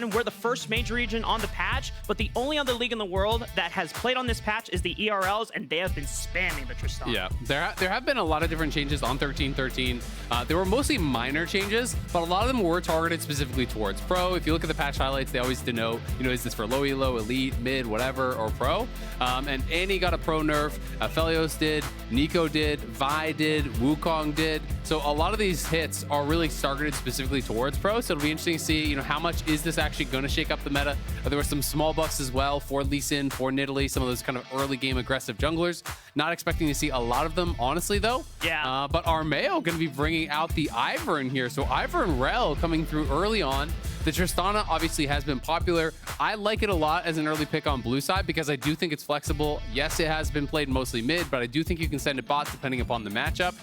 and we're the first major region on the patch, but the only other league in the world that has played on this patch is the ERLs, and they have been spamming the Tristana. Yeah, there have been a lot of different changes on 13-13. There were mostly minor changes, but a lot of them were targeted specifically towards pro. If you look at the patch highlights, they always denote, is this for low elo, elite, mid, whatever, or pro? And Annie got a pro nerf, Felios did, Nico did, Vi did, Wukong did. So a lot of these hits are really targeted specifically towards pro. So it'll be interesting to see, how much is this actually going to shake up the meta. There were some small buffs as well for Lee Sin, for Nidalee, some of those kind of early game aggressive junglers. Not expecting to see a lot of them, honestly, though. Yeah. But Armao going to be bringing out the Ivern here. So Ivern Rell coming through early on. The Tristana obviously has been popular. I like it a lot as an early pick on blue side because I do think it's flexible. Yes, it has been played mostly mid, but I do think you can send it bot depending upon the matchup.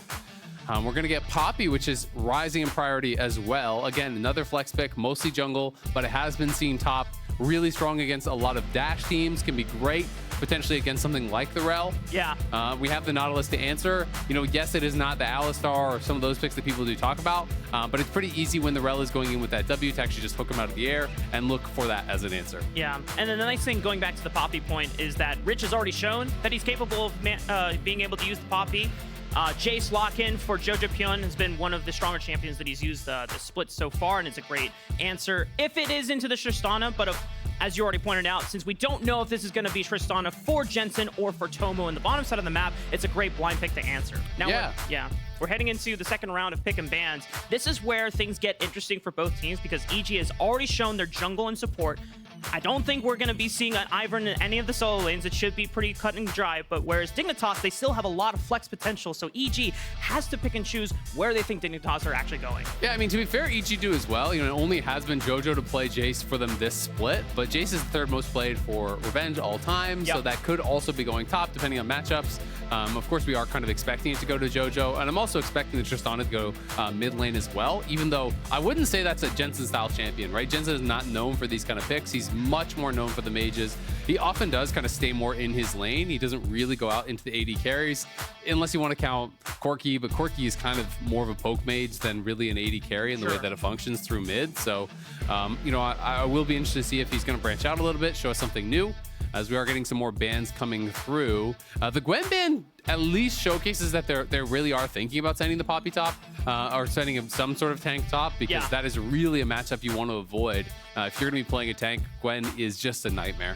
We're going to get Poppy, which is rising in priority as well. Again, another flex pick, mostly jungle, but it has been seen top. Really strong against a lot of dash teams, can be great potentially against something like the Rell. Yeah. We have the Nautilus to answer. Yes, it is not the Alistar or some of those picks that people do talk about, but it's pretty easy when the Rell is going in with that W to actually just hook him out of the air and look for that as an answer. Yeah, and then the nice thing, going back to the Poppy point, is that Rich has already shown that he's capable of being able to use the Poppy. Jayce lock-in for Jojopyun has been one of the stronger champions that he's used the split so far, and it's a great answer if it is into the Tristana, but as you already pointed out, since we don't know if this is going to be Tristana for Jensen or for Tomo in the bottom side of the map, it's a great blind pick to answer. Now, we're heading into the second round of pick and bans. This is where things get interesting for both teams because EG has already shown their jungle and support. I don't think we're going to be seeing an Ivern in any of the solo lanes. It should be pretty cut and dry, but whereas Dignitas, they still have a lot of flex potential, so EG has to pick and choose where they think Dignitas are actually going. Yeah, I mean, to be fair, EG do as well. It only has been Jojo to play Jayce for them this split, but Jayce is the third most played for Revenge all time, so that could also be going top depending on matchups. Of course, we are kind of expecting it to go to Jojo, and I'm also expecting the Tristana to go mid lane as well, even though I wouldn't say that's a Jensen-style champion, right? Jensen is not known for these kind of picks. He's much more known for the mages. He often does kind of stay more in his lane. He doesn't really go out into the AD carries, unless you want to count Corki, but Corki is kind of more of a poke mage than really an AD carry in the way that it functions through mid. So, I will be interested to see if he's going to branch out a little bit, show us something new, as we are getting some more bans coming through. The Gwen ban at least showcases that they really are thinking about sending the Poppy top or sending him some sort of tank top, because that is really a matchup you want to avoid. If you're going to be playing a tank, Gwen is just a nightmare.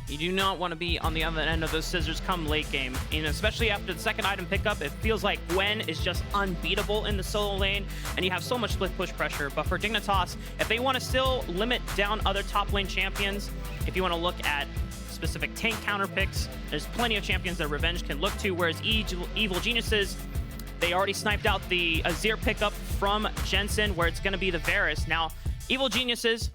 You do not want to be on the other end of those scissors come late game. Especially after the second item pickup, it feels like Gwen is just unbeatable in the solo lane, and you have so much split push pressure. But for Dignitas, if they want to still limit down other top lane champions, if you want to look at specific tank counter picks, there's plenty of champions that Revenge can look to, whereas Evil Geniuses, they already sniped out the Azir pickup from Jensen, where it's going to be the Varus. Now, Evil Geniuses,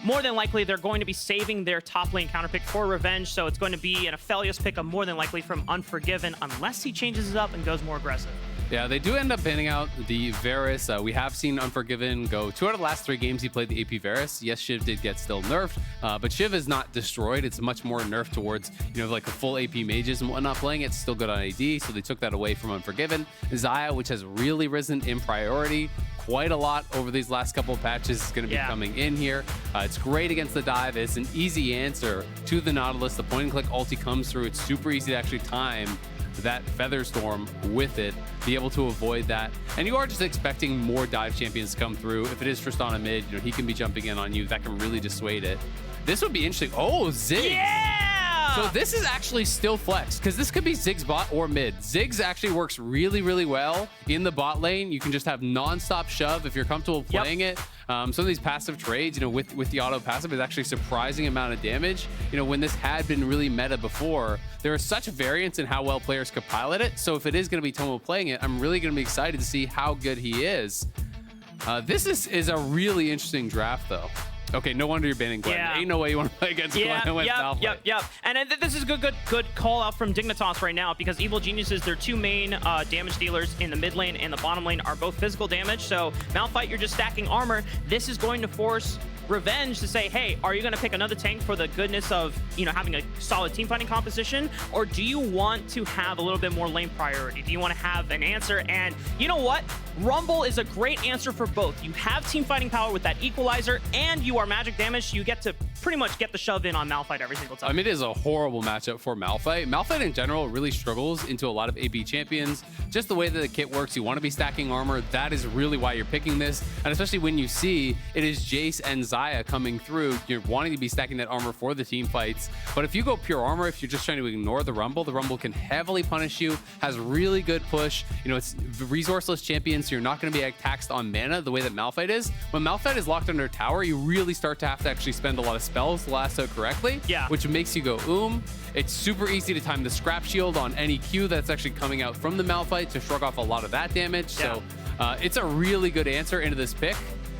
more than likely, they're going to be saving their top lane counter pick for Revenge, so it's going to be an Aphelios pickup more than likely from Unforgiven, unless he changes it up and goes more aggressive. Yeah, they do end up banning out the Varus. We have seen Unforgiven go 2 out of the last 3 games he played the AP Varus. Yes, Shiv did get still nerfed, but Shiv is not destroyed. It's much more nerfed towards, like the full AP mages and whatnot playing. It's still good on AD, so they took that away from Unforgiven. Xayah, which has really risen in priority quite a lot over these last couple of patches, is going to be coming in here. It's great against the dive. It's an easy answer to the Nautilus. The point and click ulti comes through. It's super easy to actually time that Featherstorm with it, be able to avoid that. And you are just expecting more dive champions to come through. If it is Tristana mid, he can be jumping in on you. That can really dissuade it. This would be interesting. Oh, Ziggs. Yeah! So this is actually still flex, because this could be Ziggs bot or mid. Ziggs actually works really, really well in the bot lane. You can just have non-stop shove if you're comfortable playing it. Some of these passive trades, with the auto passive, is actually a surprising amount of damage. When this had been really meta before, there is such variance in how well players could pilot it. So if it is going to be Tomo playing it, I'm really going to be excited to see how good he is. This is a really interesting draft, though. Okay, no wonder you're banning Gwen. Ain't no way you want to play against Gwen with Malphite. Yep. And this is a good call out from Dignitas right now, because Evil Geniuses, their 2 main damage dealers in the mid lane and the bottom lane are both physical damage. So Malphite, you're just stacking armor. This is going to force Revenge to say, hey, are you going to pick another tank for the goodness of, you know, having a solid team fighting composition? Or do you want to have a little bit more lane priority? Do you want to have an answer? And you know what? Rumble is a great answer for both. You have team fighting power with that equalizer, and you are magic damage. You get to pretty much get the shove in on Malphite every single time. I mean, it is a horrible matchup for Malphite. Malphite in general really struggles into a lot of AB champions. Just the way that the kit works, you want to be stacking armor. That is really why you're picking this. And especially when you see it is Jayce and Xayah coming through, you're wanting to be stacking that armor for the team fights. But if you go pure armor, if you're just trying to ignore the Rumble can heavily punish you, has really good push. You know, it's resourceless champion, so you're not going to be taxed on mana the way that Malphite is. When Malphite is locked under tower, you really start to have to actually spend a lot of spells to lasso correctly, which makes you go It's super easy to time the scrap shield on any Q that's actually coming out from the Malphite to shrug off a lot of that damage. So it's a really good answer into this pick.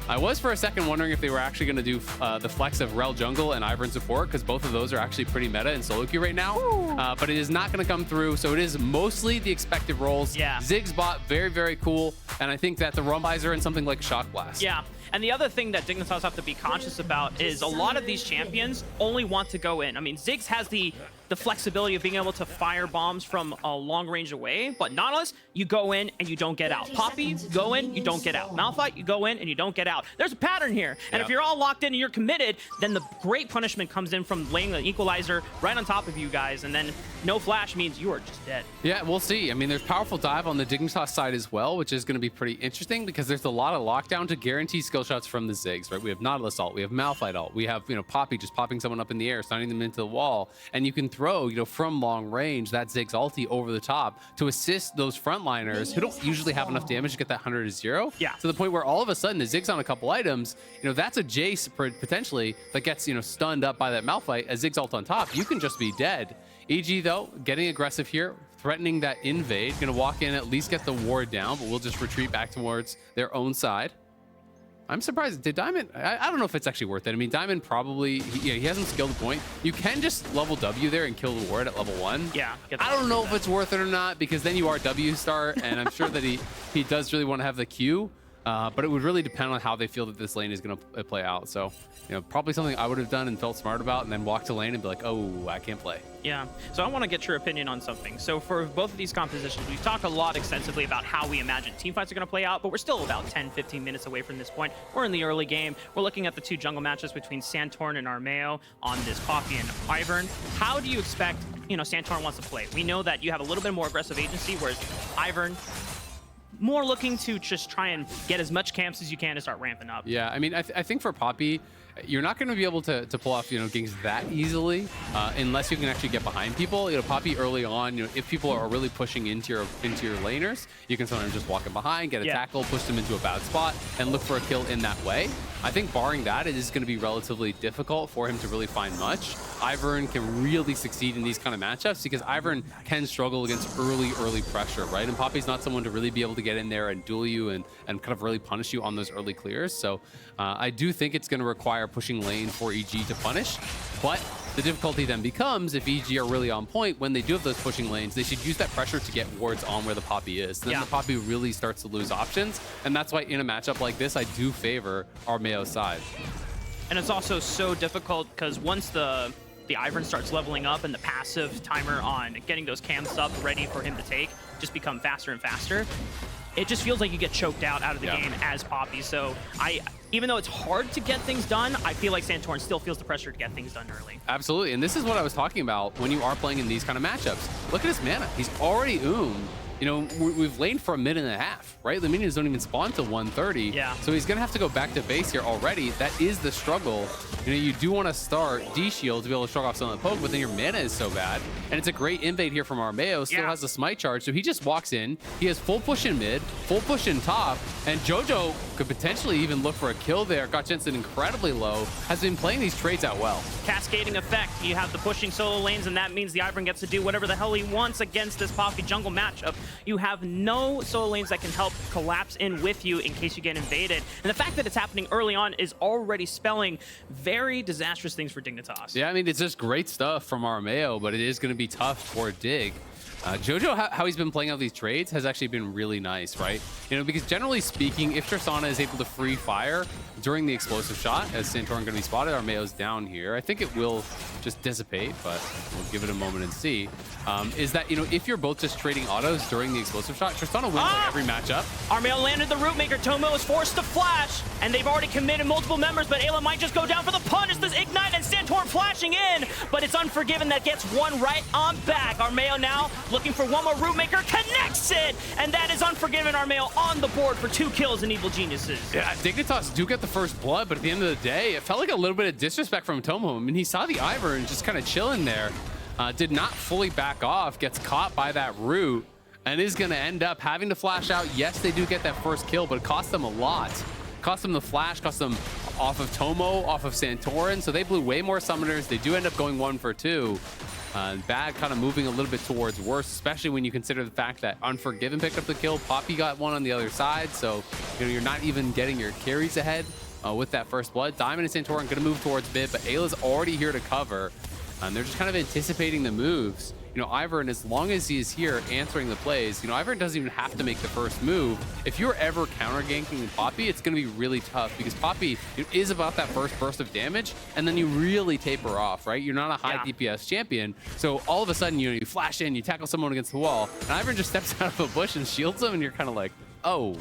I was for a second wondering if they were actually going to do the flex of Rell jungle and Ivern support, because both of those are actually pretty meta in solo queue right now. But it is not going to come through, so it is mostly the expected roles. Ziggs bot, very, very cool. And I think that the Rumbizer and something like Shock Blast. And the other thing that Dignitas have to be conscious about is a lot of these champions only want to go in. I mean, Ziggs has the flexibility of being able to fire bombs from a long range away, but Nautilus, you go in and you don't get out. Poppy, you go in, you don't get out. Malphite, you go in and you don't get out. There's a pattern here. And if you're all locked in and you're committed, then the great punishment comes in from laying the equalizer right on top of you guys, and then no flash means you are just dead. Yeah, we'll see. I mean, there's powerful dive on the Dignitas side as well, which is going to be pretty interesting because there's a lot of lockdown to guarantee skill shots from the Ziggs, right? We have Nautilus ult, we have Malphite ult, we have, you know, Poppy just popping someone up in the air, stunning them into the wall, and you can throw, you know, from long range that Ziggs ulti over the top to assist those frontliners who don't usually have enough damage to get that 100 to 0. To the point where all of a sudden the Ziggs on a couple items, you know, that's a Jayce potentially that gets, you know, stunned up by that Malphite. A Ziggs ult on top, you can just be dead. EG though, getting aggressive here, threatening that invade, gonna walk in, at least get the ward down, but we'll just retreat back towards their own side. I'm surprised. Did Diamond... I don't know if it's actually worth it. I mean, Diamond probably... he hasn't skilled the point. You can just level W there and kill the ward at level 1. I don't know if it's worth it or not, because then you are W star, and I'm sure that he does really want to have the Q. But it would really depend on how they feel that this lane is going to play out. So, you know, probably something I would have done and felt smart about, and then walk to lane and be like, oh, I can't play. So I want to get your opinion on something. So for both of these compositions, we've talked a lot extensively about how we imagine teamfights are going to play out, but we're still about 10-15 minutes away from this point. We're in the early game. We're looking at the two jungle matches between Santorin and Armao on this Poppy and Ivern. How do you expect, you know, Santorin wants to play? We know that you have a little bit more aggressive agency, whereas Ivern more looking to just try and get as much camps as you can to start ramping up. I mean, I think for Poppy, you're not going to be able to pull off, you know, ganks that easily unless you can actually get behind people. You know, Poppy early on, you know, if people are really pushing into your laners, you can sometimes just walk in behind, get a tackle, push them into a bad spot, and look for a kill in that way. I think barring that, it is going to be relatively difficult for him to really find much. Ivern can really succeed in these kind of matchups because Ivern can struggle against early pressure, right? And Poppy's not someone to really be able to get in there and duel you and kind of really punish you on those early clears. So I do think it's going to require pushing lane for EG to punish, but the difficulty then becomes if EG are really on point, when they do have those pushing lanes, they should use that pressure to get wards on where the Poppy is. Then the Poppy really starts to lose options, and that's why in a matchup like this, I do favor Armao's side. And it's also so difficult because once the Ivern starts leveling up and the passive timer on getting those cams up ready for him to take just become faster and faster, it just feels like you get choked out of the game as Poppy. So even though it's hard to get things done, I feel like Santorin still feels the pressure to get things done early. Absolutely, and this is what I was talking about when you are playing in these kind of matchups. Look at his mana. He's already You know, we've laned for a minute and a half, right? The minions don't even spawn till 1:30. So he's gonna have to go back to base here already. That is the struggle. You know, you do want to start D-Shield to be able to shrug off some of the poke, but then your mana is so bad. And it's a great invade here from Armao. Still has the smite charge, so he just walks in. He has full push in mid, full push in top, and Jojo could potentially even look for a kill there. Got Jensen incredibly low. Has been playing these trades out well. Cascading effect. You have the pushing solo lanes, and that means the Ivern gets to do whatever the hell he wants against this Poppy jungle matchup. You have no solo lanes that can help collapse in with you in case you get invaded. And the fact that it's happening early on is already spelling very disastrous things for Dignitas. Yeah, I mean, it's just great stuff from Armao, but it is going to be tough for Dig. Jojo, how he's been playing out these trades has actually been really nice, right? You know, because generally speaking, if Tristana is able to free fire during the explosive shot, as Santorin going to be spotted, Armao's down here. I think it will just dissipate, but we'll give it a moment and see. Is that, you know, if you're both just trading autos during the explosive shot, Tristana wins like every matchup. Armao landed the root maker. Tomo is forced to flash, and they've already committed multiple members, but Eyla might just go down for the punish. This ignite and Santorin flashing in, but it's Unforgiven that gets one right on back. Armao now looking for one more root maker, connects it, and that is Unforgiven. Armao on the board for 2 kills in Evil Geniuses. Yeah, Dignitas do get the first blood, but at the end of the day, it felt like a little bit of disrespect from Tomo. I mean, he saw the Ivern just kind of chilling there, did not fully back off, gets caught by that root, and is going to end up having to flash out. Yes, they do get that first kill, but it cost them a lot. Cost them the flash, cost them off of Tomo, off of Santorin, so they blew way more summoners. They do end up going 1 for 2. Bad kind of moving a little bit towards worse, especially when you consider the fact that Unforgiven picked up the kill. Poppy got one on the other side, so you know, you're not even getting your carries ahead with that first blood. Diamond and Santorin going to move towards mid, but Ayla's already here to cover. They're just kind of anticipating the moves. You know, Ivern, as long as he is here answering the plays, you know, Ivern doesn't even have to make the first move. If you're ever counter ganking Poppy, it's going to be really tough because Poppy is about that first burst of damage, and then you really taper off, right? You're not a high DPS champion, so all of a sudden, you know, you flash in, you tackle someone against the wall, and Ivern just steps out of a bush and shields him, and you're kind of like, oh.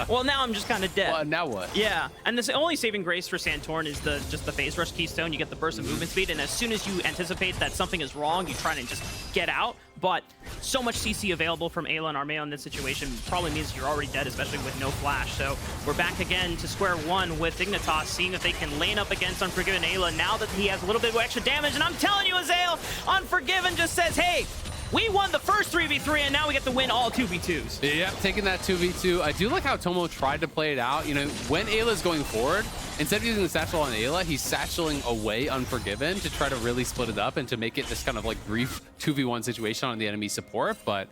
Well, now I'm just kind of dead. Well, now what? Yeah, and the only saving grace for Santorin is just the phase rush keystone. You get the burst of movement speed, and as soon as you anticipate that something is wrong, you try to just get out. But so much CC available from Eyla and Armao in this situation probably means you're already dead, especially with no flash. So we're back again to square one with Dignitas, seeing if they can lane up against Unforgiven Eyla now that he has a little bit of extra damage. And I'm telling you, Azale, Unforgiven just says, hey, we won the first 3v3, and now we get to win all 2v2s. Yeah, taking that 2v2. I do like how Tomo tried to play it out. You know, when Ayla's going forward, instead of using the satchel on Eyla, he's satcheling away Unforgiven to try to really split it up and to make it this kind of like brief 2v1 situation on the enemy support. But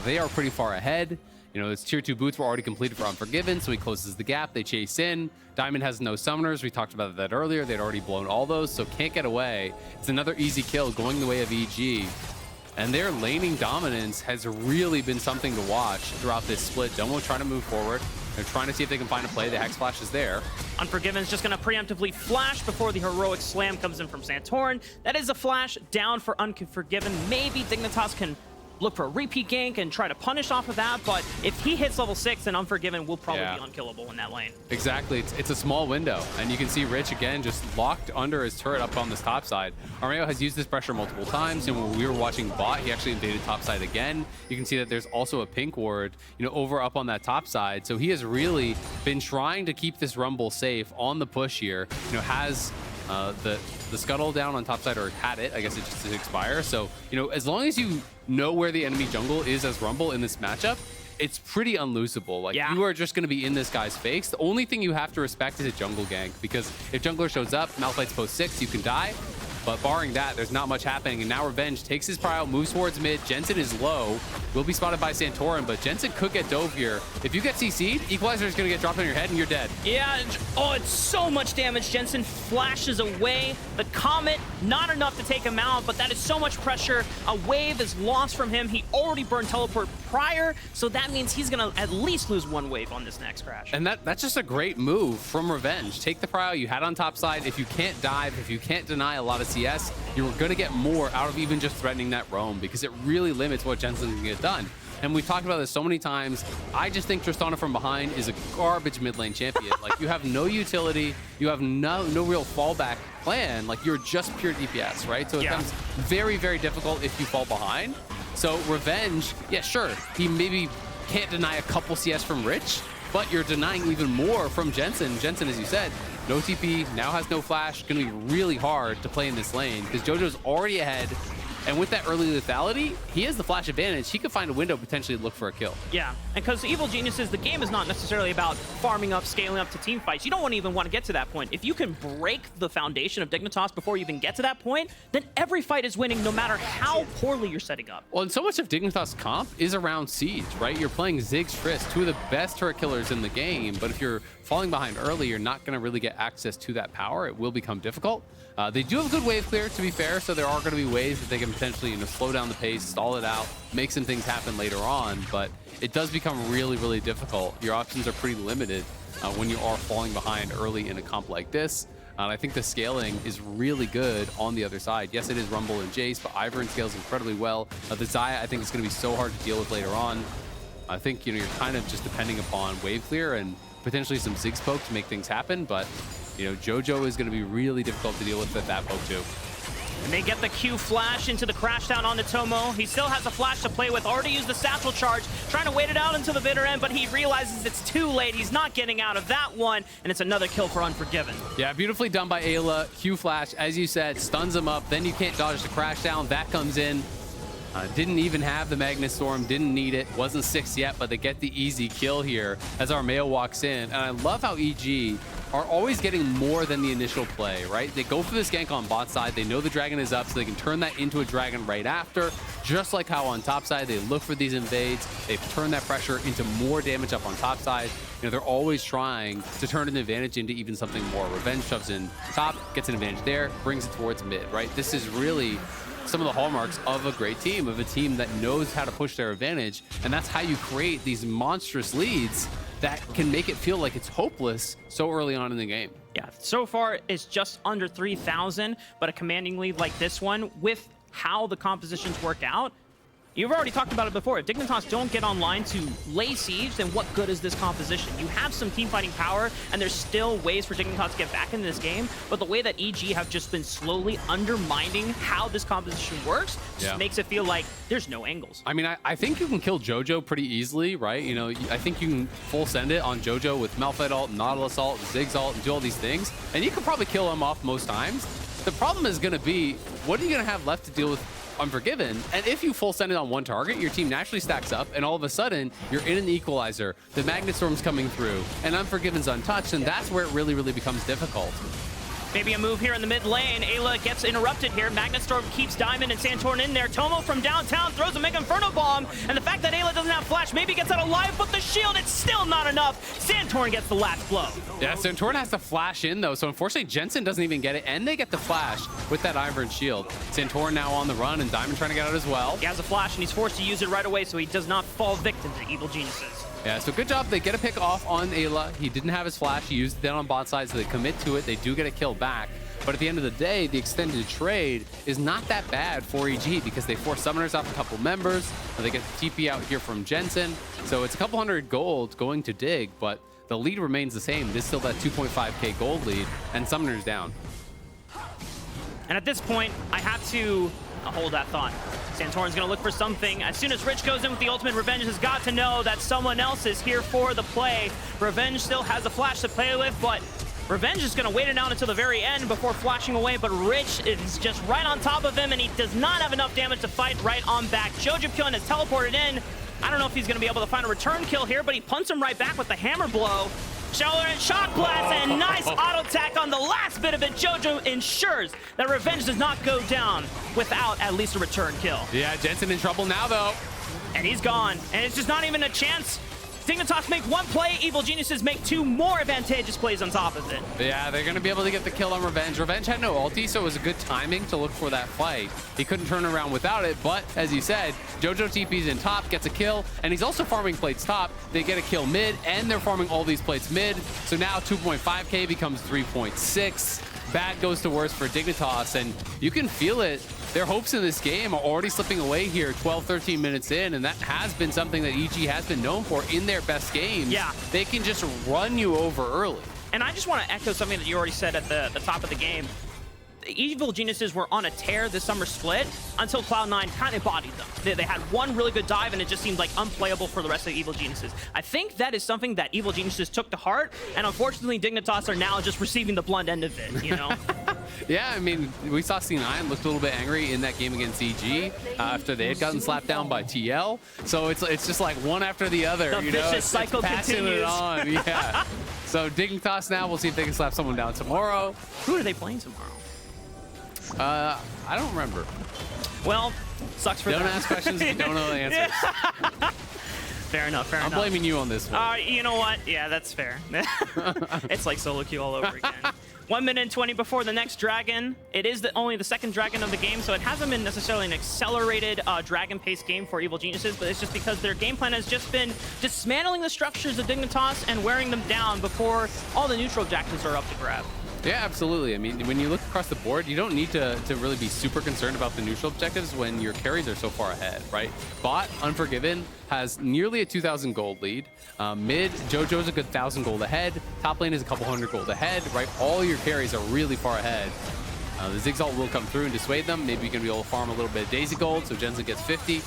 they are pretty far ahead. You know, his tier 2 boots were already completed for Unforgiven, so he closes the gap. They chase in. Diamond has no summoners. We talked about that earlier. They'd already blown all those, so can't get away. It's another easy kill going the way of EG. And their laning dominance has really been something to watch throughout this split. Domo trying to move forward. They're trying to see if they can find a play. The Hex Flash is there. Unforgiven's just going to preemptively flash before the heroic slam comes in from Santorin. That is a flash down for Unforgiven. Maybe Dignitas can look for a repeat gank and try to punish off of that, but if he hits level 6, then Unforgiven will probably be unkillable in that lane. Exactly. It's a small window, and you can see Rich again just locked under his turret up on this top side. Armao has used this pressure multiple times, and when we were watching bot, he actually invaded top side again. You can see that there's also a pink ward, you know, over up on that top side, so he has really been trying to keep this Rumble safe on the push here. You know, has the scuttle down on top side, or had it, I guess it just did expire. So, you know, as long as you know where the enemy jungle is as Rumble in this matchup, it's pretty unlosable. Like, you are just going to be in this guy's face. The only thing you have to respect is a jungle gank, because if jungler shows up, Malphite's post 6, you can die. But barring that, there's not much happening. And now Revenge takes his prio, moves towards mid. Jensen is low, will be spotted by Santorin, but Jensen could get dove here. If you get CC'd, Equalizer is going to get dropped on your head and you're dead. Yeah, oh, it's so much damage. Jensen flashes away. The Comet, not enough to take him out, but that is so much pressure. A wave is lost from him. He already burned teleport prior, so that means he's going to at least lose one wave on this next crash. And that's just a great move from Revenge. Take the prio you had on top side. If you can't dive, if you can't deny a lot of CS, you're going to get more out of even just threatening that roam, because it really limits what Jensen can get done. And we've talked about this so many times. I just think Tristana from behind is a garbage mid lane champion. Like, you have no utility, you have no real fallback plan. Like, you're just pure DPS, right? So it becomes very, very difficult if you fall behind. So Revenge, yeah, sure, he maybe can't deny a couple CS from Rich, but you're denying even more from Jensen. Jensen, as you said, no TP, now has no flash. Gonna be really hard to play in this lane because Jojo's already ahead. And with that early lethality, he has the flash advantage. He could find a window, potentially look for a kill. Yeah, and because Evil Geniuses, the game is not necessarily about farming up, scaling up to team fights. You don't even want to get to that point. If you can break the foundation of Dignitas before you even get to that point, then every fight is winning no matter how poorly you're setting up. Well, and so much of Dignitas' comp is around Siege, right? You're playing Ziggs, Trist, two of the best turret killers in the game, but if you're falling behind early, you're not going to really get access to that power. It will become difficult. They do have a good wave clear, to be fair, so there are going to be ways that they can can potentially, you know, slow down the pace, stall it out, make some things happen later on, but it does become really, really difficult. Your options are pretty limited when you are falling behind early in a comp like this. And I think the scaling is really good on the other side. Yes, it is Rumble and Jayce, but Ivern scales incredibly well. The Xayah, I think, is going to be so hard to deal with later on. I think, you know, you're kind of just depending upon wave clear and potentially some Ziggs poke to make things happen, but, you know, Jojo is going to be really difficult to deal with that poke too. And they get the Q flash into the crash down onto Tomo. He still has a flash to play with, already used the satchel charge, trying to wait it out until the bitter end, but he realizes it's too late. He's not getting out of that one, and it's another kill for Unforgiven. Yeah, beautifully done by Eyla. Q flash, as you said, stuns him up, then you can't dodge the crash down. That comes in. Didn't even have the Magnet Storm, didn't need it, wasn't 6 yet, but they get the easy kill here as Armao walks in. And I love how EG are always getting more than the initial play, right? They go for this gank on bot side, they know the dragon is up, so they can turn that into a dragon right after, just like how on top side, they look for these invades, they've turned that pressure into more damage up on top side. You know, they're always trying to turn an advantage into even something more. Revenge shoves in top, gets an advantage there, brings it towards mid, right? This is really some of the hallmarks of a great team, of a team that knows how to push their advantage, and that's how you create these monstrous leads that can make it feel like it's hopeless so early on in the game. Yeah, so far it's just under 3,000, but a commanding lead like this one, with how the compositions work out, you've already talked about it before. If Dignitas don't get online to lay siege, then what good is this composition? You have some team fighting power, and there's still ways for Dignitas to get back in this game, but the way that EG have just been slowly undermining how this composition works just makes it feel like there's no angles. I mean, I think you can kill Jojo pretty easily, right? You know, I think you can full send it on Jojo with Malphite ult, Nautilus ult, Ziggs ult, and do all these things, and you can probably kill him off most times. The problem is going to be, what are you going to have left to deal with Unforgiven? And if you full send it on one target, your team naturally stacks up, and all of a sudden you're in an equalizer, the Magnet Storm's coming through, and Unforgiven's untouched, and that's where it really, really becomes difficult. Maybe a move here in the mid lane. Eyla gets interrupted here. Magnet Storm keeps Diamond and Santorin in there. Tomo from downtown throws a Mega Inferno Bomb, and the fact that Eyla doesn't have flash maybe gets out alive, but the shield, it's still not enough. Santorin gets the last blow. Yeah, Santorin has to flash in though, so unfortunately Jensen doesn't even get it, and they get the flash with that Ivern shield. Santorin now on the run, and Diamond trying to get out as well. He has a flash, and he's forced to use it right away so he does not fall victim to Evil Geniuses. Yeah, so good job. They get a pick off on Eyla. He didn't have his flash. He used it down on bot side, so they commit to it. They do get a kill back. But at the end of the day, the extended trade is not that bad for EG because they force summoners off a couple members. They get the TP out here from Jensen. So it's a couple hundred gold going to Dig, but the lead remains the same. There's still that 2.5k gold lead, and summoners down. And at this point, I have to hold that thought. Santorin's going to look for something. As soon as Rich goes in with the ultimate, Revenge has got to know that someone else is here for the play. Revenge still has a flash to play with, but Revenge is going to wait it out until the very end before flashing away, but Rich is just right on top of him, and he does not have enough damage to fight right on back. Jojopyun is teleported in. I don't know if he's going to be able to find a return kill here, but he punts him right back with the hammer blow. Shoulder and shock blast, and nice auto attack on the last bit of it. Jojo ensures that Revenge does not go down without at least a return kill. Yeah, Jensen in trouble now, though. And he's gone, and it's just not even a chance. Dignitas make one play, Evil Geniuses make two more advantageous plays on top of it. Yeah, they're going to be able to get the kill on Revenge. Revenge had no ulti, so it was a good timing to look for that fight. He couldn't turn around without it, but as you said, Jojo TP's in top, gets a kill, and he's also farming plates top. They get a kill mid, and they're farming all these plates mid. So now 2.5k becomes 3.6. Bad goes to worse for Dignitas, and you can feel it. Their hopes in this game are already slipping away here 12, 13 minutes in, and that has been something that EG has been known for in their best games. Yeah. They can just run you over early. And I just want to echo something that you already said at the top of the game. The Evil Geniuses were on a tear this summer split until Cloud9 kind of bodied them. They had one really good dive, and it just seemed like unplayable for the rest of the Evil Geniuses. I think that is something that Evil Geniuses took to heart, and unfortunately Dignitas are now just receiving the blunt end of it, you know? Yeah, I mean, we saw C9 looked a little bit angry in that game against EG after they had gotten slapped down by TL. So it's just like one after the other, the you know? vicious cycle passing continues. it on, yeah. So Dignitas now, we'll see if they can slap someone down tomorrow. Who are they playing tomorrow? I don't remember. Well, sucks for them. Don't ask questions if you don't know the answers. Fair enough, fair enough. I'm blaming you on this one. You know what? Yeah, that's fair. It's like solo queue all over again. 1 minute and 20 before the next dragon. It is only the second dragon of the game, so it hasn't been necessarily an accelerated dragon-paced game for Evil Geniuses, but it's just because their game plan has just been dismantling the structures of Dignitas and wearing them down before all the neutral objectives are up to grab. Yeah, absolutely. I mean, when you look across the board, you don't need to really be super concerned about the neutral objectives when your carries are so far ahead, right? Bot, Unforgiven, has nearly a 2,000 gold lead. Mid, Jojo's a good 1,000 gold ahead. Top lane is a couple hundred gold ahead, right? All your carries are really far ahead. The Ziggs ult will come through and dissuade them. Maybe you're going to be able to farm a little bit of Daisy gold, so Jensen gets 50.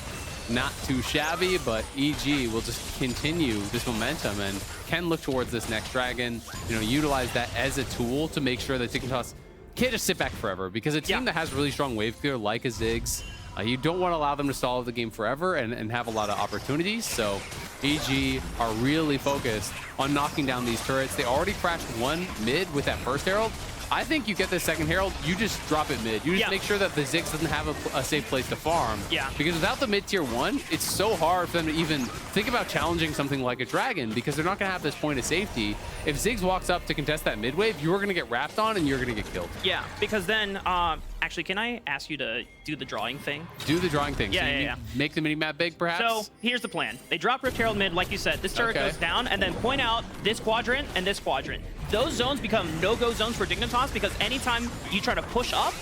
Not too shabby, but EG will just continue this momentum and can look towards this next dragon, utilize that as a tool to make sure that Dignitas can't just sit back forever, because a team that has really strong wave clear like a Ziggs, you don't want to allow them to stall the game forever and have a lot of opportunities. So EG are really focused on knocking down these turrets. They already crashed one mid with that first Herald. I think you get the second Herald, you just drop it mid. You just make sure that the Ziggs doesn't have a safe place to farm. Yeah. Because without the mid tier 1, it's so hard for them to even think about challenging something like a dragon, because they're not going to have this point of safety. If Ziggs walks up to contest that mid wave, you're going to get wrapped on and you're going to get killed. Yeah, because then, actually, can I ask you to do the drawing thing? Do the drawing thing. Yeah, so make the mini-map big, perhaps? So here's the plan. They drop Rift Herald mid, like you said. This turret goes down, and then point out this quadrant and this quadrant. Those zones become no-go zones for Dignitas, because anytime you try to push up,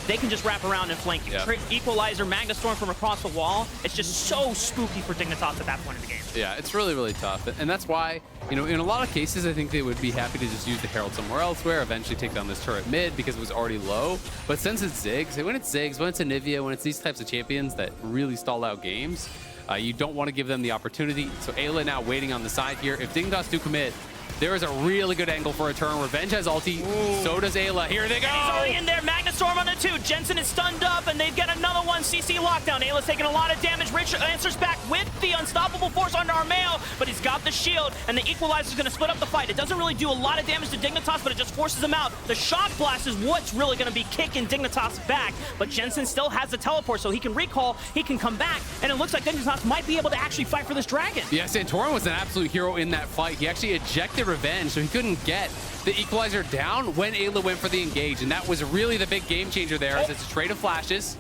they can just wrap around and flank you. Equalizer, Magna Storm from across the wall. It's just so spooky for Dignitas at that point in the game. Yeah, it's really, really tough. And that's why, in a lot of cases, I think they would be happy to just use the Herald somewhere elsewhere, eventually take down this turret mid because it was already low. But since it's Ziggs, when it's Anivia, when it's these types of champions that really stall out games, you don't want to give them the opportunity. So Eyla now waiting on the side here. If Dignitas do commit, there is a really good angle for a turn. Revenge has ulti, so does Eyla. Here they go! And he's already in there. Magna Storm on the 2. Jensen is stunned up, and they've got another one. CC lockdown. Eyla's taking a lot of damage. Rich answers back with the unstoppable force onto Armao, but he's got the shield, and the Equalizer's going to split up the fight. It doesn't really do a lot of damage to Dignitas, but it just forces him out. The Shock Blast is what's really going to be kicking Dignitas back, but Jensen still has the teleport, so he can recall, he can come back, and it looks like Dignitas might be able to actually fight for this dragon. Yeah, Santorin was an absolute hero in that fight. He actually ejected Revenge, so he couldn't get the Equalizer down when Eyla went for the engage, and that was really the big game changer there, as it's a trade of flashes.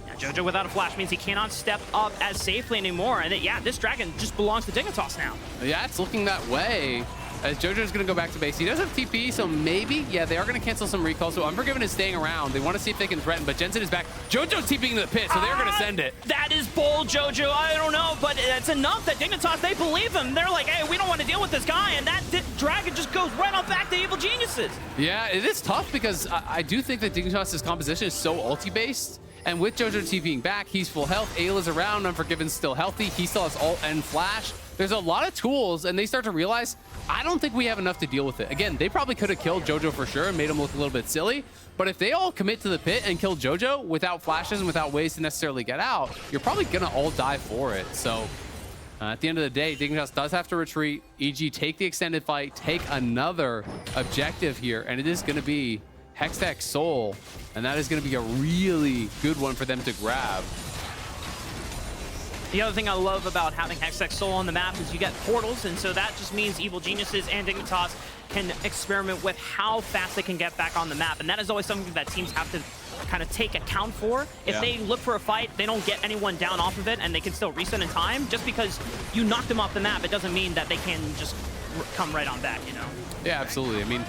Yeah, Jojo without a flash means he cannot step up as safely anymore, and this dragon just belongs to Dignitas now. Yeah, it's looking that way. As Jojo's going to go back to base. He does have TP, so maybe, they are going to cancel some recall. So Unforgiven is staying around. They want to see if they can threaten, but Jensen is back. Jojo's TPing to the pit, so they're going to send it. That is bold, Jojo. I don't know, but it's enough that Dignitas, they believe him. They're like, hey, we don't want to deal with this guy, and that dragon just goes right on back to Evil Geniuses. Yeah, it is tough because I do think that Dignitas' composition is so ulti-based. And with Jojo TPing back, he's full health. Ayla's around. Unforgiven's still healthy. He still has ult and flash. There's a lot of tools, and they start to realize, I don't think we have enough to deal with it. Again, they probably could have killed Jojo for sure and made him look a little bit silly. But if they all commit to the pit and kill Jojo without flashes and without ways to necessarily get out, you're probably going to all die for it. So at the end of the day, Dignitas does have to retreat. EG take the extended fight, take another objective here, and it is going to be Hextech Soul, and that is going to be a really good one for them to grab. The other thing I love about having Hextech Soul on the map is you get portals, and so that just means Evil Geniuses and Dignitas can experiment with how fast they can get back on the map, and that is always something that teams have to kind of take account for. If they look for a fight, they don't get anyone down off of it, and they can still reset in time. Just because you knocked them off the map, it doesn't mean that they can just come right on back, Yeah, absolutely. I mean,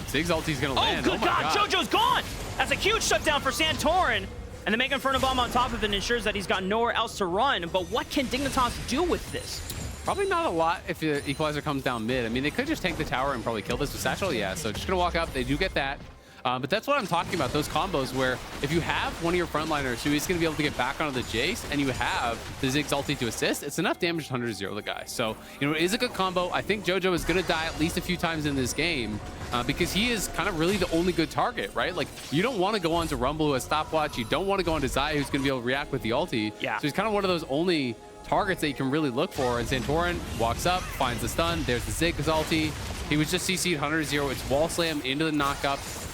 Ziggs ulti's gonna land. Oh, good God. Jojo's gone! That's a huge shutdown for Santorin. And the Mega Inferno Bomb on top of it ensures that he's got nowhere else to run. But what can Dignitas do with this? Probably not a lot if the Equalizer comes down mid. I mean, they could just tank the tower and probably kill this with Satchel. Yeah, so just gonna walk up. They do get that. But that's what I'm talking about, those combos where if you have one of your frontliners who is going to be able to get back onto the Jayce and you have the Ziggs ulti to assist, it's enough damage to 100-0 the guy. So, it is a good combo. I think Jojo is going to die at least a few times in this game because he is kind of really the only good target, right? Like, you don't want to go on to Rumble who has stopwatch. You don't want to go on to Xayah who's going to be able to react with the ulti. Yeah. So he's kind of one of those only targets that you can really look for. And Santorin walks up, finds the stun. There's the Ziggs ulti. He was just CC'd 100-0. It's wall slam into the knockup.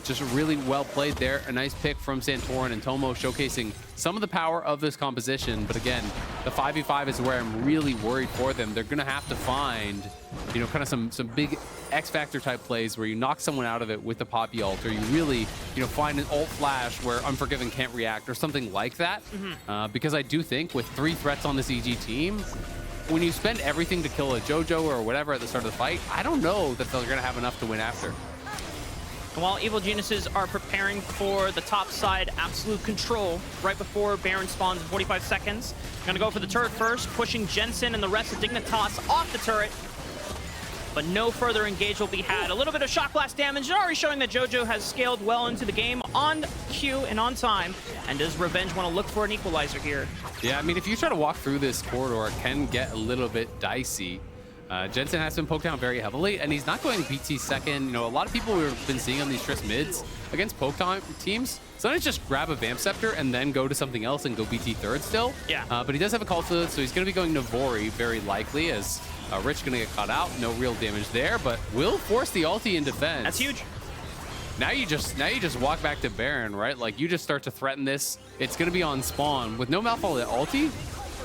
Just really well played there. A nice pick from Santorin and Tomo, showcasing some of the power of this composition. But again, the 5v5 is where I'm really worried for them. They're going to have to find, you know, kind of some big X-Factor type plays where you knock someone out of it with the Poppy ult, or you really, you know, find an ult flash where Unforgiven can't react or something like that. Because I do think with 3 threats on this EG team, when you spend everything to kill a Jojo or whatever at the start of the fight, I don't know that they're going to have enough to win after. And while Evil Geniuses are preparing for the top side absolute control right before Baron spawns in 45 seconds, gonna go for the turret first, pushing Jensen and the rest of Dignitas off the turret. But no further engage will be had. A little bit of shock blast damage, already showing that Jojo has scaled well into the game on cue and on time. And does Revenge want to look for an equalizer here? Yeah, I mean, if you try to walk through this corridor, it can get a little bit dicey. Jensen has been poked down very heavily, and he's not going BT second. You know, a lot of people we've been seeing on these Trist mids against poke teams, sometimes just grab a Vamp Scepter and then go to something else and go BT third still. Yeah. But he does have a call to it, so he's going to be going Navori very likely, as Rich going to get caught out. No real damage there, but will force the ulti in defense. That's huge. Now you just walk back to Baron, right? Like, you just start to threaten this. It's going to be on spawn. With no Malphite ulti,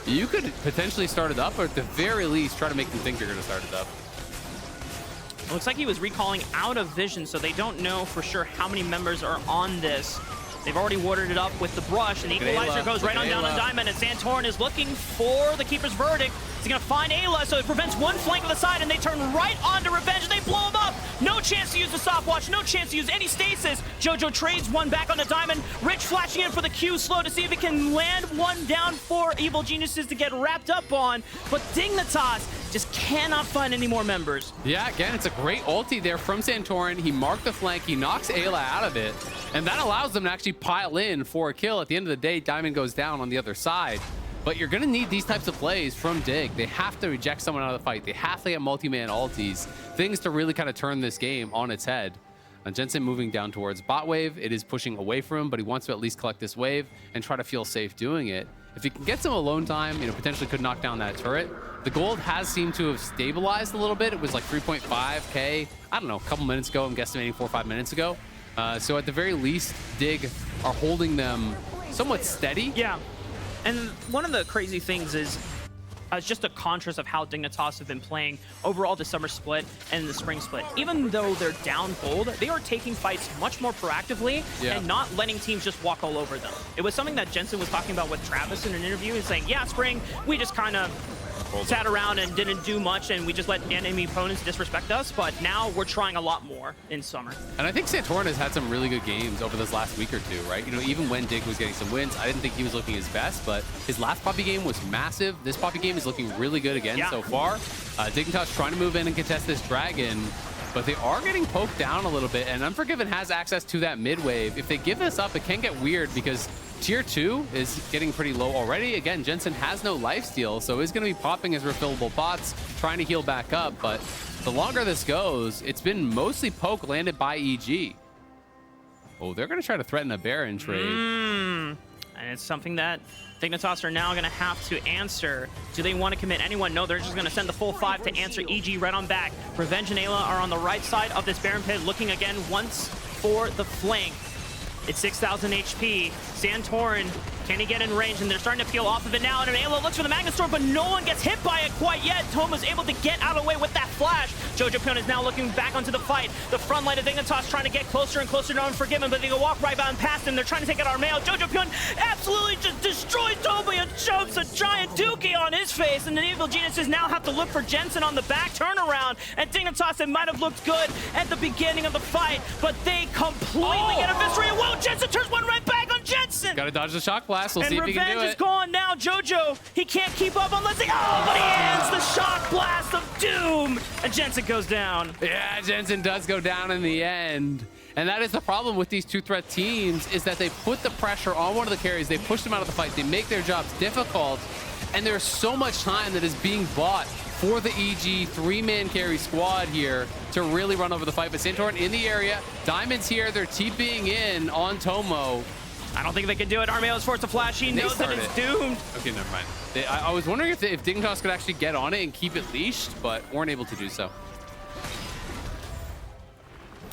you could potentially start it up, or at the very least, try to make them think you're going to start it up. It looks like he was recalling out of vision, so they don't know for sure how many members are on this. They've already warded it up with the brush, and the equalizer Eyla. goes right on down to Diamond, and Santorin is looking for the Keeper's Verdict. He's going to find Eyla, so it prevents one flank of the side, and they turn right onto Revenge. They blow him up. No chance to use the stopwatch, no chance to use any stasis. Jojo trades one back onto Diamond. Rich flashing in for the Q slow to see if he can land one down for Evil Geniuses to get wrapped up on, but Dignitas just cannot find any more members. Yeah, again, it's a great ulti there from Santorin. He marked the flank, he knocks Eyla out of it, and that allows them to actually pile in for a kill. At the end of the day, Diamond goes down on the other side. But you're going to need these types of plays from Dig. They have to reject someone out of the fight. They have to get multi-man ultis, things to really kind of turn this game on its head. Jensen moving down towards bot wave. It is pushing away from him, but he wants to at least collect this wave and try to feel safe doing it. If he can get some alone time, you know, potentially could knock down that turret. The gold has seemed to have stabilized a little bit. It was like 3.5K, I don't know, a couple minutes ago. I'm guesstimating 4 or 5 minutes ago. So at the very least, Dig are holding them somewhat steady. Yeah. And one of the crazy things is just a contrast of how Dignitas have been playing overall the summer split and the spring split. Even though they're down gold, they are taking fights much more proactively and not letting teams just walk all over them. It was something that Jensen was talking about with Travis in an interview. He's saying, yeah, spring, we just kind of sat around and didn't do much, and we just let enemy opponents disrespect us, but now we're trying a lot more in summer. And I think Santorin has had some really good games over this last week or two, right? You know, even when Dig was getting some wins, I didn't think he was looking his best, but his last Poppy game was massive. This Poppy game is looking really good again so far. Dignitas trying to move in and contest this dragon, but they are getting poked down a little bit, and Unforgiven has access to that mid wave. If they give this up, it can get weird because Tier 2 is getting pretty low already. Again, Jensen has no lifesteal, so he's going to be popping his refillable pots, trying to heal back up. But the longer this goes, it's been mostly poke landed by EG. Oh, they're going to try to threaten a Baron trade. And it's something that Dignitas are now going to have to answer. Do they want to commit anyone? No, they're just going to send the full 5 to answer EG right on back. Revenge and Eyla are on the right side of this Baron pit, looking again once for the flank. It's 6,000 HP. Santorin, can he get in range? And they're starting to peel off of it now. And Eyla looks for the Magna Sword, but no one gets hit by it quite yet. Tomo's able to get out of the way with that flash. Jojopyun is now looking back onto the fight. The front line of Dignitas trying to get closer and closer to Unforgiven, but they go walk right on past him. They're trying to take out Armao. Jojopyun absolutely just destroys Tomo and shoves a giant dookie on his face. And the Evil Geniuses now have to look for Jensen on the back turnaround. And Dignitas, it might have looked good at the beginning of the fight, but they completely get eviscerated. Whoa, Jensen turns one right back on Jensen. Got to dodge the shock blast. We'll see if he can do it. Revenge is gone now. Jojo, he can't keep up unless he... Oh, but he ends the shock blast of doom. And Jensen goes down. Yeah, Jensen does go down in the end. And that is the problem with these two-threat teams, is that they put the pressure on one of the carries. They push them out of the fight. They make their jobs difficult. And there's so much time that is being bought for the EG 3-man carry squad here to really run over the fight. But Santorin in the area. Diamond's here. They're TPing in on Tomo. I don't think they can do it. Armao is forced to flash. He knows that it's doomed. Okay, never mind. I was wondering if Dignitas could actually get on it and keep it leashed, but weren't able to do so.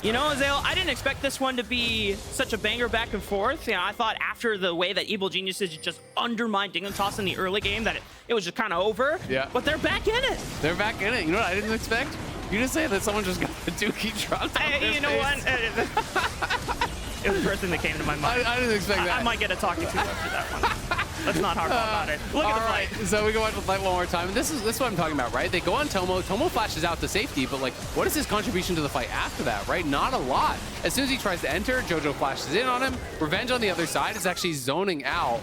You know, Zale, I didn't expect this one to be such a banger back and forth. You know, I thought after the way that Evil Geniuses just undermined Dignitas in the early game that it was just kind of over. Yeah. But they're back in it. They're back in it. You know what I didn't expect? You just say that someone just got a dookie dropped on their You know face. what? It was the first thing that came to my mind. I didn't expect that. I might get a talking to after that one. Let's not harp on about it. Look at the fight. So we can watch the fight one more time. And this is what I'm talking about, right? They go on Tomo. Tomo flashes out to safety, but like, what is his contribution to the fight after that, right? Not a lot. As soon as he tries to enter, Jojo flashes in on him. Revenge on the other side is actually zoning out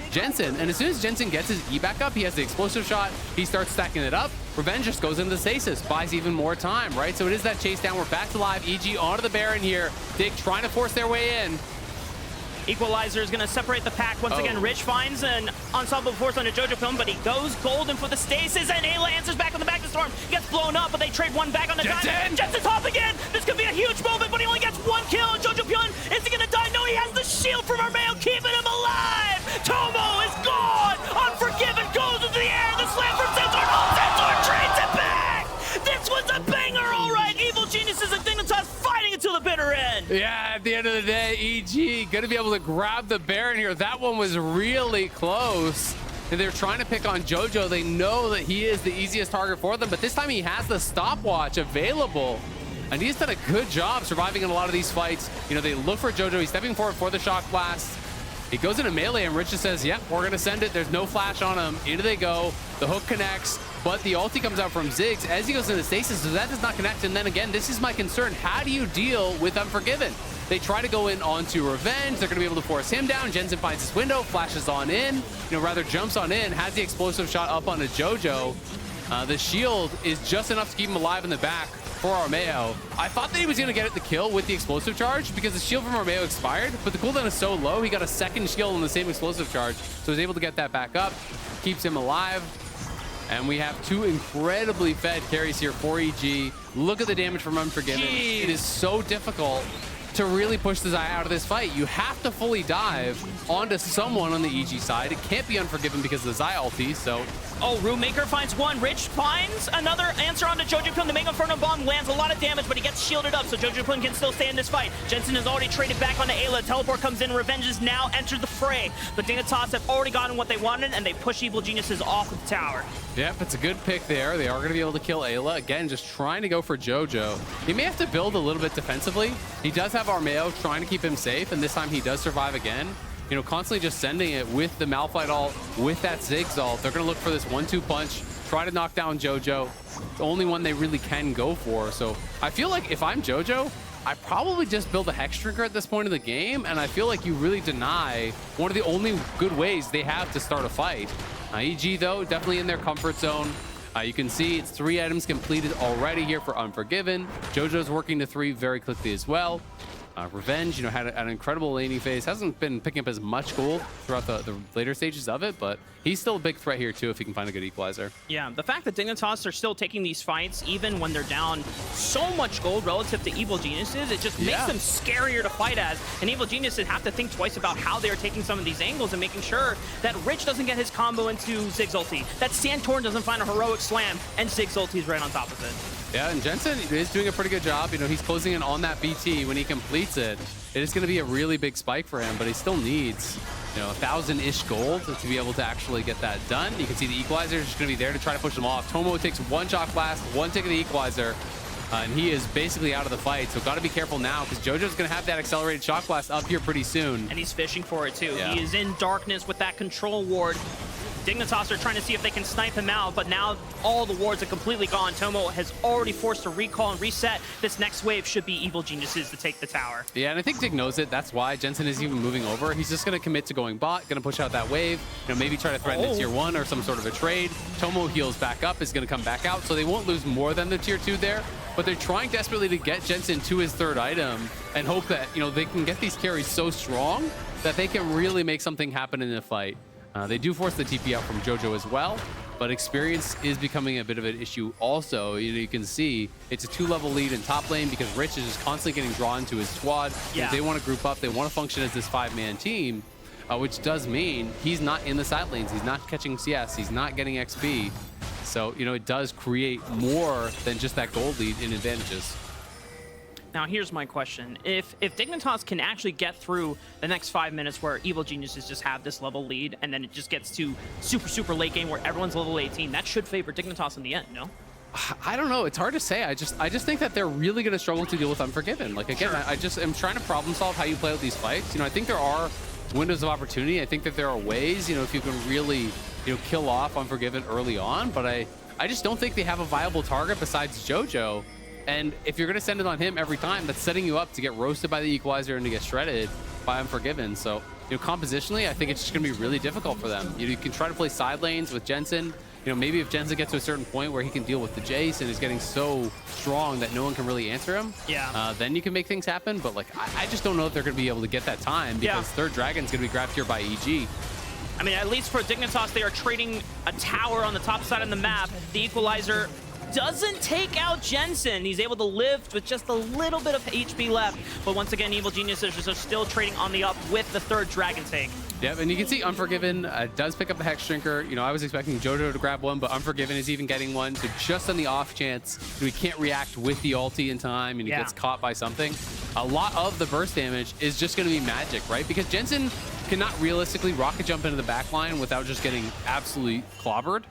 Jensen, and as soon as Jensen gets his E back up, he has the explosive shot, he starts stacking it up. Revenge just goes into the stasis, buys even more time, right? So it is that chase down. We're back to live. EG onto the Baron here. Dig trying to force their way in. Equalizer is going to separate the pack. Once again, Rich finds an ensemble force on Jojopyun, but he goes golden for the stasis, and Eyla answers back on the back to Storm. He gets blown up, but they trade one back on the dive. Jensen's off again! This could be a huge moment, but he only gets one kill. Jojopyun, is he going to die? No, he has the shield from Armao, keeping him alive! Tomo is gone! Unforgiven goes into the air! The slam from Santorin! Oh, Santorin trades it back! This was a banger, all right! Evil Geniuses and Dignitas fighting until the bitter end! Yeah, at the end of the day, EG gonna be able to grab the Baron here. That one was really close. And they're trying to pick on Jojo. They know that he is the easiest target for them, but this time he has the stopwatch available. And he's done a good job surviving in a lot of these fights. You know, they look for Jojo. He's stepping forward for the shock blast. He goes into melee, and Rich just says, yep, we're going to send it. There's no flash on him. Into they go. The hook connects, but the ulti comes out from Ziggs as he goes into stasis, so that does not connect. And then again, this is my concern. How do you deal with Unforgiven? They try to go in onto Revenge. They're going to be able to force him down. Jensen finds his window, flashes on in. You know, rather jumps on in, has the explosive shot up onto Jojo. The shield is just enough to keep him alive in the back for Armao. I thought that he was going to get the kill with the explosive charge because the shield from Armao expired, but the cooldown is so low, he got a second shield on the same explosive charge, so he's able to get that back up, keeps him alive. And we have two incredibly fed carries here for EG. Look at the damage from Unforgiven. Jeez. It is so difficult to really push the Xayah out of this fight. You have to fully dive onto someone on the EG side. It can't be Unforgiven because of the Xayah ulti, so... Oh, Roommaker finds one. Rich finds another answer onto Jojopyun. The Mega Inferno Bomb lands a lot of damage, but he gets shielded up, so Jojopyun can still stay in this fight. Jensen has already traded back onto Eyla. Teleport comes in. Revenge has now entered the fray. But Dignitas have already gotten what they wanted, and they push Evil Geniuses off of the tower. Yep, it's a good pick there. They are going to be able to kill Eyla. Again, just trying to go for Jojo. He may have to build a little bit defensively. He does have Armao trying to keep him safe, and this time he does survive again. You know, constantly just sending it with the Malphite ult, with that Ziggs ult. They're going to look for this 1-2 punch, try to knock down Jojo. The only one they really can go for. So I feel like if I'm Jojo, I probably just build a Hex Drinker at this point in the game, and I feel like you really deny one of the only good ways they have to start a fight. EG, though, definitely in their comfort zone. You can see it's 3 items completed already here for Unforgiven. Jojo's working to 3 very quickly as well. Revenge, you know, had an incredible laning phase. Hasn't been picking up as much gold throughout the later stages of it, but he's still a big threat here too if he can find a good equalizer. Yeah, the fact that Dignitas are still taking these fights, even when they're down so much gold relative to Evil Geniuses, it just makes them scarier to fight as. And Evil Geniuses have to think twice about how they're taking some of these angles and making sure that Rich doesn't get his combo into Ziggs ulti, that Santorin doesn't find a heroic slam, and Ziggs ulti is right on top of it. Yeah, and Jensen is doing a pretty good job. You know, he's closing in on that BT. When he completes it, it is going to be a really big spike for him, but he still needs, you know, 1,000-ish gold to be able to actually get that done. You can see the equalizer is just going to be there to try to push him off. Tomo takes 1 shock blast, 1 tick of the equalizer, and he is basically out of the fight. So got to be careful now because Jojo's going to have that accelerated shock blast up here pretty soon. And he's fishing for it too. Yeah. He is in darkness with that control ward. Dignitas are trying to see if they can snipe him out, but now all the wards are completely gone. Tomo has already forced a recall and reset. This next wave should be Evil Geniuses to take the tower. Yeah, and I think Dig knows it. That's why Jensen is even moving over. He's just going to commit to going bot, going to push out that wave, you know, maybe try to threaten the tier 1 or some sort of a trade. Tomo heals back up, is going to come back out, so they won't lose more than the tier 2 there, but they're trying desperately to get Jensen to his 3rd item and hope that, you know, they can get these carries so strong that they can really make something happen in the fight. They do force the TP out from Jojo as well, but experience is becoming a bit of an issue also. You know, you can see it's a 2-level lead in top lane because Rich is just constantly getting drawn to his squad. Yeah. They want to group up, they want to function as this 5-man team, which does mean he's not in the side lanes, he's not catching CS, he's not getting XP. So, you know, it does create more than just that gold lead in advantages. Now, here's my question. If Dignitas can actually get through the next 5 minutes where Evil Geniuses just have this level lead, and then it just gets to super late game where everyone's level 18, that should favor Dignitas in the end, no? I don't know. It's hard to say. I just think that they're really going to struggle to deal with Unforgiven. Like, again, I just am trying to problem solve how you play out these fights. You know, I think there are windows of opportunity. I think that there are ways, you know, if you can really, you know, kill off Unforgiven early on, but I just don't think they have a viable target besides Jojo. And if you're going to send it on him every time, that's setting you up to get roasted by the Equalizer and to get shredded by Unforgiven. So, you know, compositionally, I think it's just going to be really difficult for them. You can try to play side lanes with Jensen. You know, maybe if Jensen gets to a certain point where he can deal with the Jayce and is getting so strong that no one can really answer him, then you can make things happen. But, like, I just don't know if they're going to be able to get that time because third Dragon's going to be grabbed here by EG. I mean, at least for Dignitas, they are trading a tower on the top side of the map. The Equalizer doesn't take out Jensen. He's able to live with just a little bit of HP left. But once again, Evil Geniuses are still trading on the up with the third Dragon take. Yep, and you can see Unforgiven does pick up the Hex Shrinker. You know, I was expecting Jojo to grab one, but Unforgiven is even getting one. So just on the off chance, we can't react with the ulti in time and he gets caught by something. A lot of the burst damage is just going to be magic, right? Because Jensen cannot realistically rocket jump into the back line without just getting absolutely clobbered,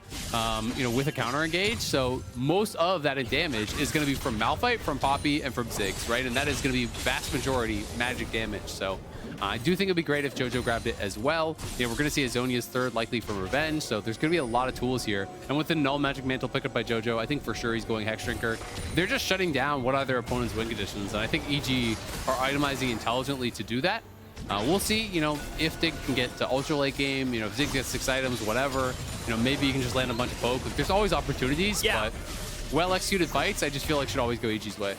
you know, with a counter engage. So most of that in damage is going to be from Malphite, from Poppy, and from Ziggs, right? And that is going to be vast majority magic damage. So I do think it'd be great if Jojo grabbed it as well. You know, we're going to see Azonia's third likely from Revenge. So there's going to be a lot of tools here. And with the null magic mantle picked up by Jojo, I think for sure he's going Hex Shrinker. They're just shutting down what are their opponent's win conditions. And I think EG are itemizing intelligently to do that. We'll see, you know, if Dig can get to ultra late game, you know, if Ziggs gets 6 items, whatever, you know, maybe you can just land a bunch of poke. Like, there's always opportunities, but well-executed fights, I just feel like should always go EG's way.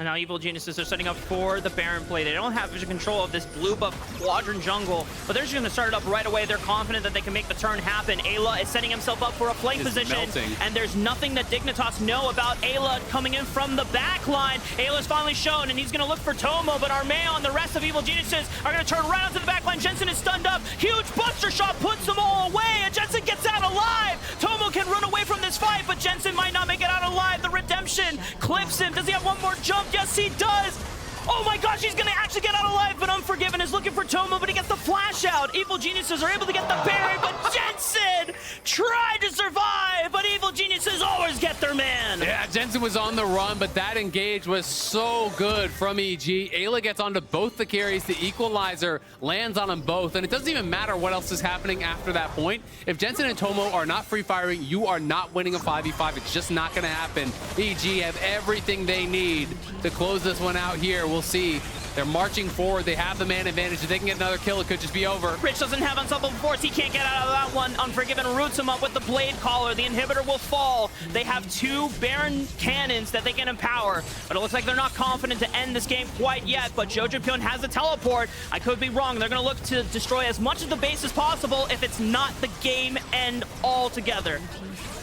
And now Evil Geniuses are setting up for the Baron play. They don't have vision control of this blue buff quadrant jungle, but they're just going to start it up right away. They're confident that they can make the turn happen. Eyla is setting himself up for a flank position, and there's nothing that Dignitas know about Eyla coming in from the back line. Ayla's finally shown, and he's going to look for Tomo, but Armao and the rest of Evil Geniuses are going to turn right onto the back line. Jensen is stunned up. Huge buster shot puts them all away, and Jensen gets out alive. Tomo can run away from this fight, but Jensen might not make it out alive. The redemption clips him. Does he have one more jump? Yes, he does. Oh my gosh, he's gonna actually get out alive, but Unforgiven is looking for Tomo, but he gets the flash out. Evil Geniuses are able to get the parry, but Jensen tried to survive, but Evil Geniuses always get their man. Yeah, Jensen was on the run, but that engage was so good from EG. Eyla gets onto both the carries. The Equalizer lands on them both, and it doesn't even matter what else is happening after that point. If Jensen and Tomo are not free firing, you are not winning a 5v5. It's just not gonna happen. EG have everything they need to close this one out here. We'll see. They're marching forward. They have the man advantage. If they can get another kill, it could just be over. Rich doesn't have unstoppable force. He can't get out of that one. Unforgiven roots him up with the blade collar. The inhibitor will fall. They have 2 Baron cannons that they can empower, but it looks like they're not confident to end this game quite yet. But Jojopyun has the teleport. I could be wrong. They're going to look to destroy as much of the base as possible if it's not the game end altogether.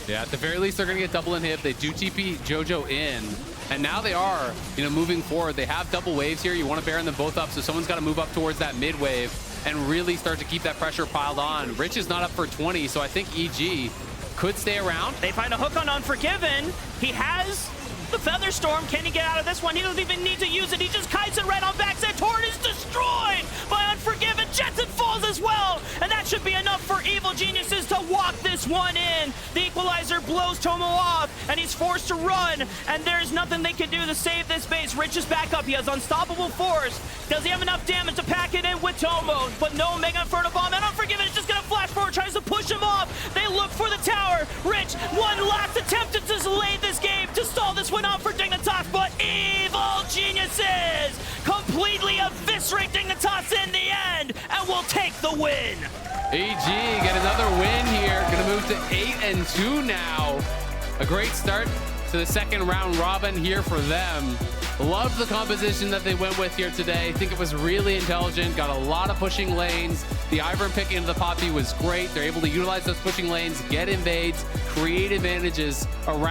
Yeah, at the very least, they're going to get double inhib. They do TP Jojo in. And now they are, you know, moving forward. They have double waves here. You want to Baron them both up, so someone's got to move up towards that mid wave and really start to keep that pressure piled on. Rich is not up for 20, so I think EG could stay around. They find a hook on Unforgiven. He has the Featherstorm. Can he get out of this one? He doesn't even need to use it. He just kites it right on back. Santorin is destroyed by Unforgiven. Jensen falls as well, and that should be enough for Evil Geniuses to walk this one in. The Equalizer blows Tomo off, and he's forced to run, and there's nothing they can do to save this base. Rich is back up. He has unstoppable force. Does he have enough damage to pack it in with Tomo? But no Mega Inferno Bomb, and Unforgiven is just going to flash forward, tries to push him off. They look for the tower. Rich, one last attempt to delay this game, to stall this one out for Dignitas, but Evil Geniuses completely eviscerate Dignitas in the end, and will take the win. EG get another win here. Gonna move to 8-2 now. A great start to the second round robin here for them. Love the composition that they went with here today. I think it was really intelligent. Got a lot of pushing lanes. The Ivern pick into the Poppy was great. They're able to utilize those pushing lanes, get invades, create advantages around